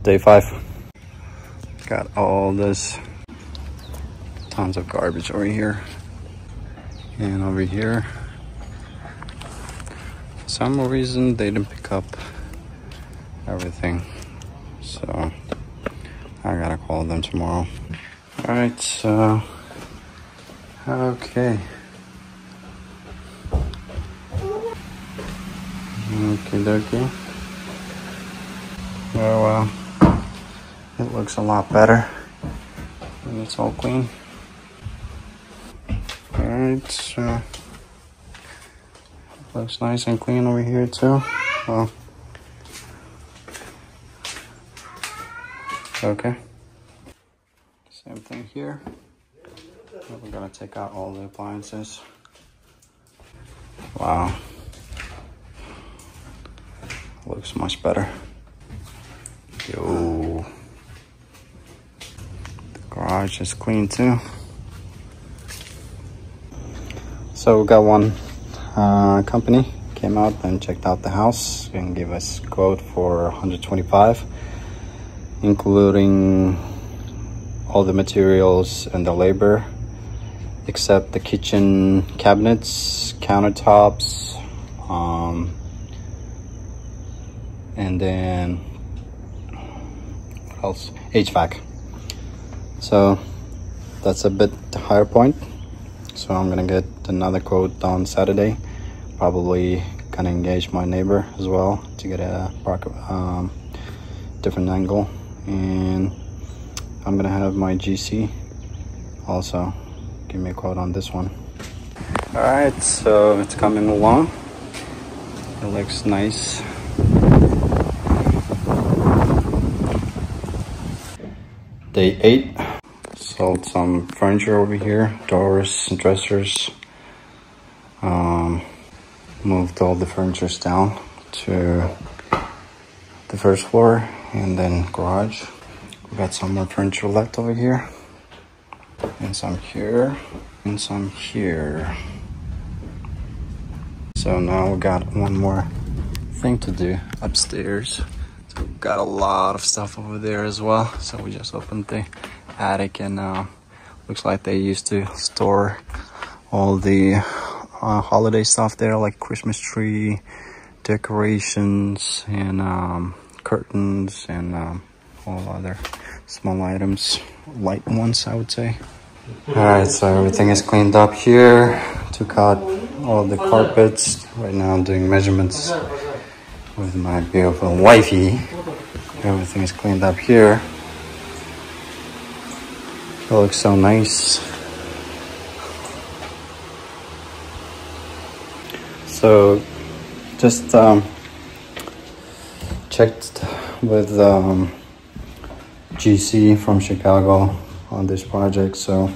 day 5. Got all this tons of garbage over here and over here. For some reason they didn't pick up everything, so I gotta call them tomorrow. All right, so okay. Okie dokie. Oh well, it looks a lot better when it's all clean. Alright, so looks nice and clean over here too. Well, okay. Same thing here. We're gonna take out all the appliances. Wow. Looks much better. Yo. The garage is clean too. So we got one company came out and checked out the house and gave us a quote for 125, including all the materials and the labor, except the kitchen cabinets, countertops, and then what else? HVAC. So that's a bit higher point. So I'm gonna get another quote on Saturday. Probably gonna engage my neighbor as well to get a different angle, and I'm gonna have my GC also give me a quote on this one. All right, so it's coming along. It looks nice. Day 8. Sold some furniture over here, doors and dressers. Moved all the furniture down to the first floor and then garage. We got some more furniture left over here, and some here, and some here. So now we got one more thing to do upstairs. So we got a lot of stuff over there as well. So we just opened the attic, and looks like they used to store all the holiday stuff there, like Christmas tree decorations and curtains and all other small items, light ones I would say. All right, so everything is cleaned up here. Took out all the carpets. Right now I'm doing measurements with my beautiful wifey. Everything is cleaned up here. It looks so nice. So just checked with GC from Chicago on this project. So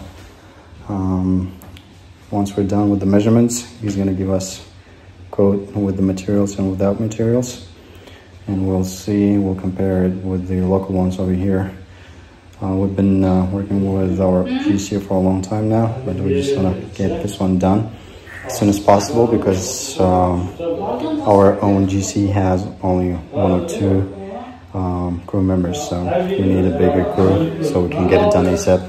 once we're done with the measurements, he's gonna give us a quote with the materials and without materials, and we'll see, we'll compare it with the local ones over here. We've been working with our GC for a long time now, but we just want to get this one done as soon as possible because our own GC has only 1 or 2 crew members, so we need a bigger crew so we can get it done ASAP.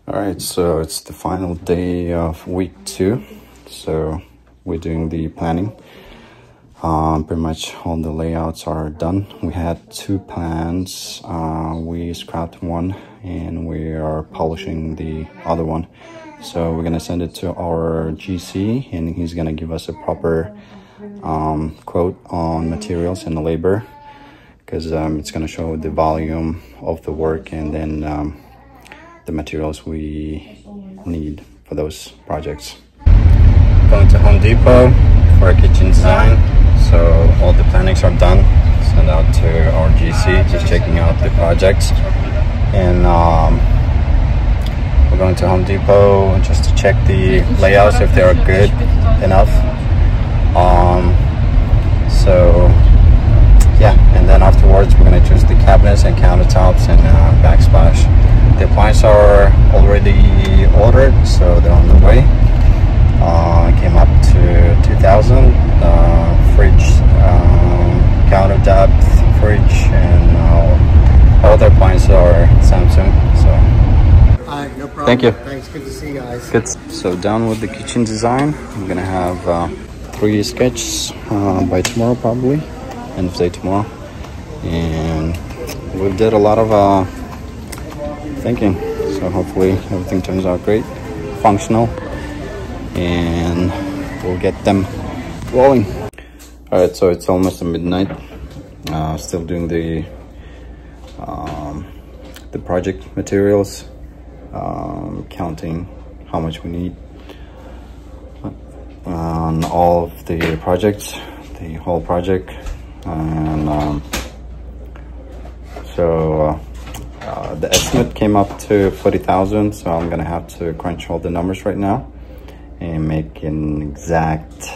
All right, so it's the final day of week 2, so we're doing the planning. Pretty much all the layouts are done. We had 2 plans. We scrapped one and we are polishing the other one. So we're gonna send it to our GC and he's gonna give us a proper quote on materials and the labor, because it's gonna show the volume of the work and then the materials we need for those projects. Going to Home Depot for a kitchen design. So all the plannings are done, sent out to our GC, just checking out the projects. And we're going to Home Depot just to check the layouts if they are good enough. So yeah, and then afterwards we're going to choose the cabinets and countertops and backsplash. The appliances are already ordered, so they're on the way. Came up to 2,000. Fridge, counter depth, fridge, and our Samsung. So All right, no problem. thank you. Thanks. Good to see you guys. Good. So done with the kitchen design. I'm gonna have 3D sketches by tomorrow, probably end of day tomorrow, and we did a lot of thinking. So hopefully everything turns out great, functional, and we'll get them rolling. All right, so it's almost midnight. Still doing the project materials, counting how much we need on all of the projects, the whole project, and so the estimate came up to 40,000. So I'm gonna have to crunch all the numbers right now and make an exact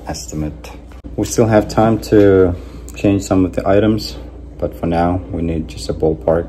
estimate. We still have time to change some of the items, but for now we need just a ballpark